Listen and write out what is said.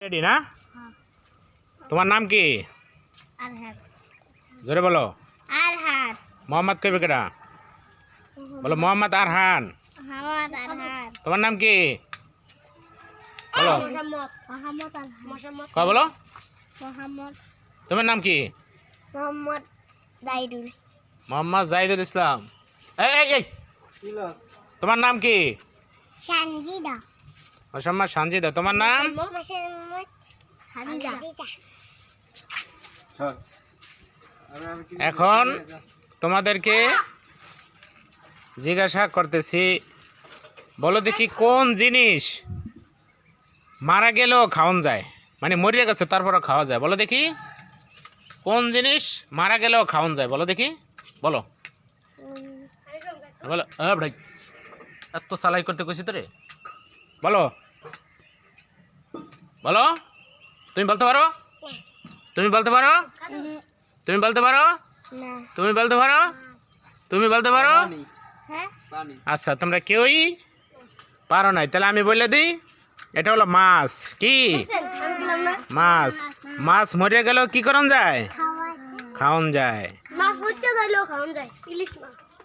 Ready না? তোমার নাম কি? আরহাত। জোরে বলো। আরহাত। মোহাম্মদ কইবে কেডা? বলো মোহাম্মদ আরহান। মোহাম্মদ আরহাত। তোমার নাম কি? বলো। মোহাম্মদ আরহাত। কয় বলো। মোহাম্মদ। তোমার নাম কি? মোহাম্মদ জাইদুল। মোহাম্মদ জাহিদুল ইসলাম। এই এই এই তোমার নাম কি? সানজিদা। মোহাম্মদ সানজিদা। তোমার নাম? মোহাম্মদ সানজিদা। এখন তোমাদেরকে জিজ্ঞাসা করতেছি, বলো দেখি কোন জিনিস মারা গেলেও খাওয়ান যায়, মানে মরিয়া গেছে তারপরে খাওয়া যায়? বলো দেখি কোন জিনিস মারা গেলেও খাওয়ান যায়? বলো দেখি, বলো বলো। ভাই এত সালাই করতে কইছি তো রে, বলো বলো। তুমি বলতে পারো? তুমি বলতে পারো? তুমি বলতে পারো? না। তুমি বলতে পারো? তুমি বলতে পারো? হ্যাঁ? আচ্ছা, তোমরা কেউই পারো নাই, তাহলে আমি বলে দিই, এটা হলো মাছ। কি মাছ? মাছ মরে গেলেও কি করন যায়? খাওয়ান যায়। মাছ হচ্ছে গেলেও খাওয়ান যায়, ইলিশ মাছ।